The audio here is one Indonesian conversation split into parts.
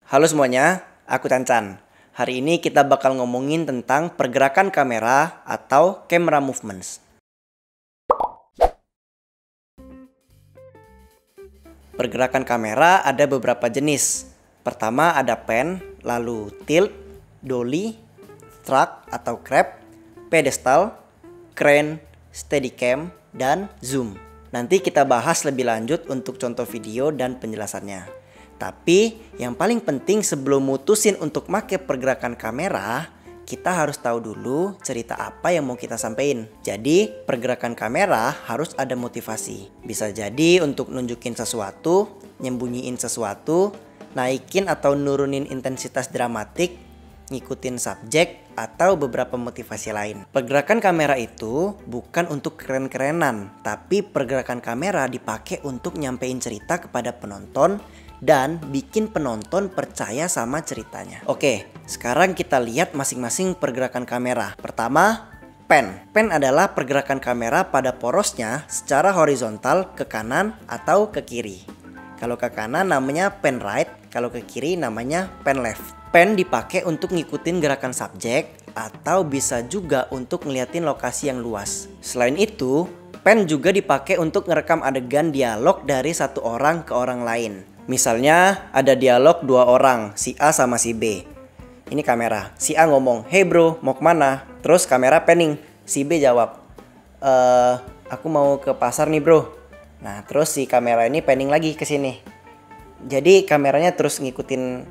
Halo semuanya, aku Cancan. Hari ini kita bakal ngomongin tentang pergerakan kamera atau camera movements. Pergerakan kamera ada beberapa jenis. Pertama ada pan, lalu tilt, dolly, track atau crab, pedestal, crane, steadicam, dan zoom. Nanti kita bahas lebih lanjut untuk contoh video dan penjelasannya. Tapi yang paling penting sebelum mutusin untuk make pergerakan kamera, kita harus tahu dulu cerita apa yang mau kita sampaikan. Jadi pergerakan kamera harus ada motivasi. Bisa jadi untuk nunjukin sesuatu, nyembunyiin sesuatu, naikin atau nurunin intensitas dramatik, ngikutin subjek, atau beberapa motivasi lain. Pergerakan kamera itu bukan untuk keren-kerenan, tapi pergerakan kamera dipakai untuk nyampein cerita kepada penonton dan bikin penonton percaya sama ceritanya. Oke, sekarang kita lihat masing-masing pergerakan kamera. Pertama, pan. Pan adalah pergerakan kamera pada porosnya secara horizontal ke kanan atau ke kiri. Kalau ke kanan namanya pan right, kalau ke kiri namanya pan left. Pan dipakai untuk ngikutin gerakan subjek atau bisa juga untuk ngeliatin lokasi yang luas. Selain itu, pan juga dipakai untuk ngerekam adegan dialog dari satu orang ke orang lain. Misalnya ada dialog dua orang, si A sama si B. Ini kamera, si A ngomong, "Hey bro, mau kemana?" Terus kamera panning, si B jawab, "Aku mau ke pasar nih bro." Nah terus si kamera ini panning lagi ke sini. Jadi kameranya terus ngikutin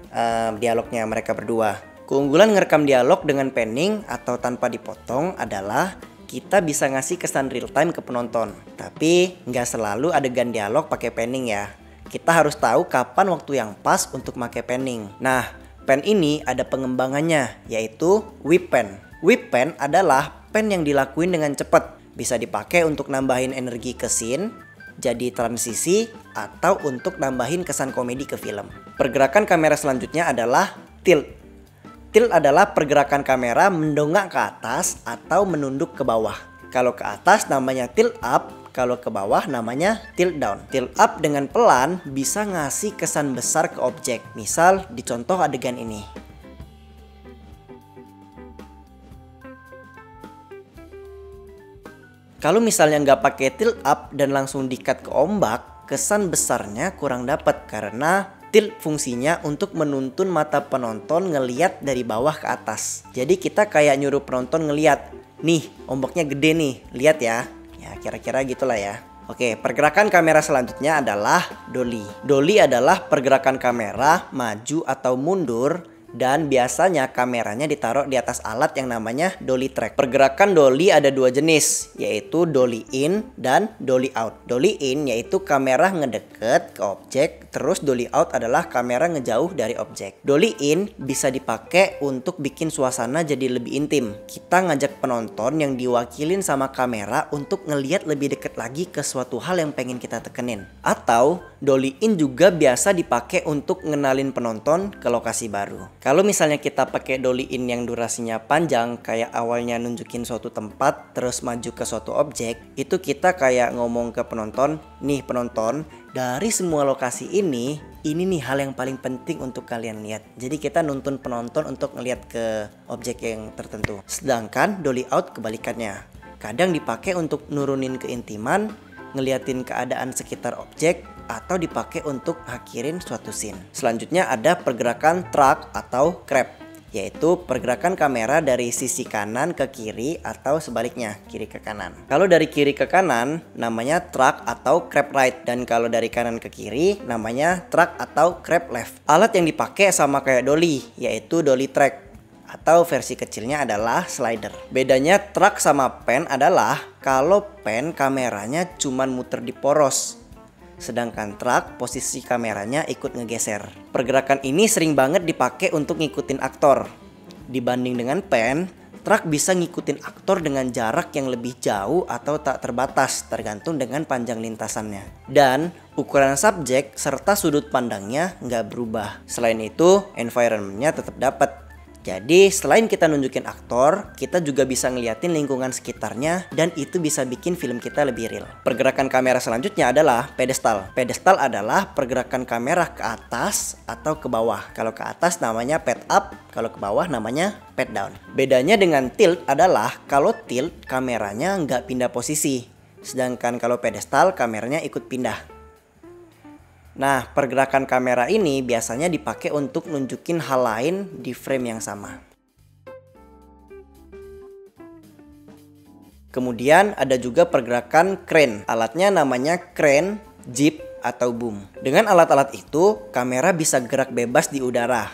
dialognya mereka berdua. Keunggulan ngerekam dialog dengan panning atau tanpa dipotong adalah kita bisa ngasih kesan real time ke penonton. Tapi nggak selalu adegan dialog pakai panning ya. Kita harus tahu kapan waktu yang pas untuk pakai panning. Nah, pan ini ada pengembangannya, yaitu whip pan. Whip pan adalah pan yang dilakuin dengan cepat. Bisa dipakai untuk nambahin energi ke scene, jadi transisi, atau untuk nambahin kesan komedi ke film. Pergerakan kamera selanjutnya adalah tilt. Tilt adalah pergerakan kamera mendongak ke atas atau menunduk ke bawah. Kalau ke atas namanya tilt up, kalau ke bawah namanya tilt down. Tilt up dengan pelan bisa ngasih kesan besar ke objek. Misal di contoh adegan ini. Kalau misalnya nggak pakai tilt up dan langsung di-cut ke ombak, kesan besarnya kurang dapat karena tilt fungsinya untuk menuntun mata penonton ngeliat dari bawah ke atas. Jadi kita kayak nyuruh penonton ngeliat, nih ombaknya gede nih, lihat ya. Ya kira-kira gitulah ya. Oke, pergerakan kamera selanjutnya adalah dolly. Dolly adalah pergerakan kamera maju atau mundur dan biasanya kameranya ditaruh di atas alat yang namanya dolly track. Pergerakan dolly ada dua jenis, yaitu dolly in dan dolly out. Dolly in yaitu kamera ngedeket ke objek, terus dolly out adalah kamera ngejauh dari objek. Dolly in bisa dipakai untuk bikin suasana jadi lebih intim. Kita ngajak penonton yang diwakilin sama kamera untuk ngeliat lebih deket lagi ke suatu hal yang pengen kita tekenin. Atau dolly in juga biasa dipakai untuk ngenalin penonton ke lokasi baru. Kalau misalnya kita pakai dolly in yang durasinya panjang, kayak awalnya nunjukin suatu tempat terus maju ke suatu objek, itu kita kayak ngomong ke penonton, nih penonton, dari semua lokasi ini nih hal yang paling penting untuk kalian lihat. Jadi kita nuntun penonton untuk ngelihat ke objek yang tertentu. Sedangkan dolly out kebalikannya. Kadang dipakai untuk nurunin keintiman, ngeliatin keadaan sekitar objek, atau dipakai untuk akhirin suatu scene. Selanjutnya ada pergerakan track atau crab, yaitu pergerakan kamera dari sisi kanan ke kiri atau sebaliknya, kiri ke kanan. Kalau dari kiri ke kanan namanya track atau crab right, dan kalau dari kanan ke kiri namanya track atau crab left. Alat yang dipakai sama kayak dolly, yaitu dolly track, atau versi kecilnya adalah slider. Bedanya track sama pan adalah kalau pan kameranya cuman muter di poros, sedangkan track posisi kameranya ikut ngegeser. Pergerakan ini sering banget dipakai untuk ngikutin aktor. Dibanding dengan pan, track bisa ngikutin aktor dengan jarak yang lebih jauh atau tak terbatas, tergantung dengan panjang lintasannya. Dan ukuran subjek serta sudut pandangnya nggak berubah. Selain itu, environmentnya tetap dapat. Jadi selain kita nunjukin aktor, kita juga bisa ngeliatin lingkungan sekitarnya dan itu bisa bikin film kita lebih real. Pergerakan kamera selanjutnya adalah pedestal. Pedestal adalah pergerakan kamera ke atas atau ke bawah. Kalau ke atas namanya pad up, kalau ke bawah namanya pad down. Bedanya dengan tilt adalah kalau tilt kameranya nggak pindah posisi, sedangkan kalau pedestal kameranya ikut pindah. Nah, pergerakan kamera ini biasanya dipakai untuk nunjukin hal lain di frame yang sama. Kemudian ada juga pergerakan crane. Alatnya namanya crane, jib, atau boom. Dengan alat-alat itu, kamera bisa gerak bebas di udara.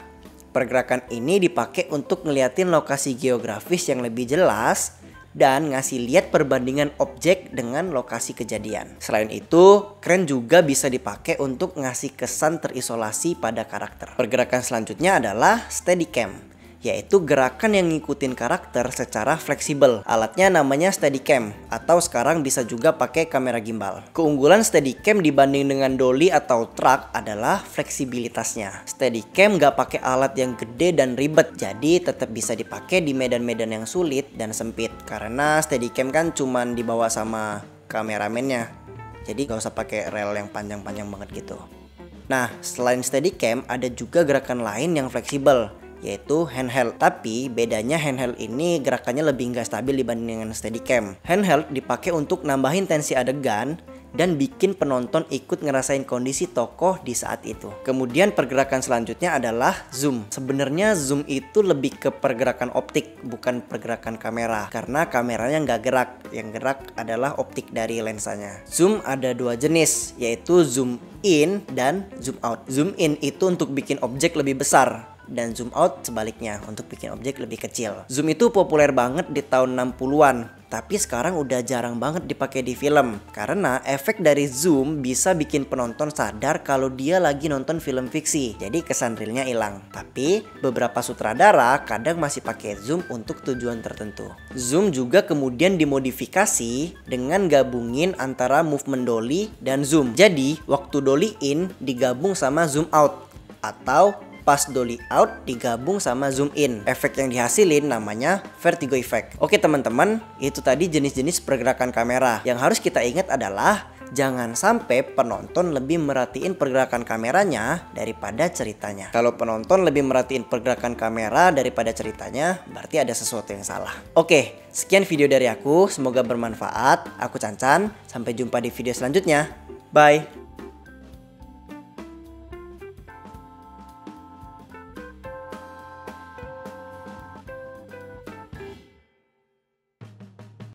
Pergerakan ini dipakai untuk ngeliatin lokasi geografis yang lebih jelas dan ngasih lihat perbandingan objek dengan lokasi kejadian. Selain itu, crane juga bisa dipakai untuk ngasih kesan terisolasi pada karakter. Pergerakan selanjutnya adalah steadicam, yaitu gerakan yang ngikutin karakter secara fleksibel. Alatnya namanya steadicam, atau sekarang bisa juga pakai kamera gimbal. Keunggulan steadicam dibanding dengan dolly atau truck adalah fleksibilitasnya. Steadicam nggak pakai alat yang gede dan ribet, jadi tetap bisa dipakai di medan-medan yang sulit dan sempit. Karena steadicam kan cuman dibawa sama kameramennya, jadi nggak usah pakai rel yang panjang-panjang banget gitu. Nah, selain steadicam ada juga gerakan lain yang fleksibel, yaitu handheld. Tapi bedanya handheld ini gerakannya lebih nggak stabil dibanding dengan steadicam. Handheld dipakai untuk nambahin tensi adegan dan bikin penonton ikut ngerasain kondisi tokoh di saat itu. Kemudian pergerakan selanjutnya adalah zoom. Sebenarnya zoom itu lebih ke pergerakan optik, bukan pergerakan kamera, karena kameranya nggak gerak. Yang gerak adalah optik dari lensanya. Zoom ada dua jenis, yaitu zoom in dan zoom out. Zoom in itu untuk bikin objek lebih besar, dan zoom out sebaliknya untuk bikin objek lebih kecil. Zoom itu populer banget di tahun 60-an, tapi sekarang udah jarang banget dipakai di film karena efek dari zoom bisa bikin penonton sadar kalau dia lagi nonton film fiksi. Jadi kesan realnya hilang. Tapi beberapa sutradara kadang masih pakai zoom untuk tujuan tertentu. Zoom juga kemudian dimodifikasi dengan gabungin antara movement dolly dan zoom. Jadi waktu dolly in digabung sama zoom out, atau pas dolly out digabung sama zoom in. Efek yang dihasilin namanya vertigo effect. Oke teman-teman, itu tadi jenis-jenis pergerakan kamera. Yang harus kita ingat adalah jangan sampai penonton lebih merhatiin pergerakan kameranya daripada ceritanya. Kalau penonton lebih merhatiin pergerakan kamera daripada ceritanya, berarti ada sesuatu yang salah. Oke, sekian video dari aku. Semoga bermanfaat. Aku Cancan. Sampai jumpa di video selanjutnya. Bye.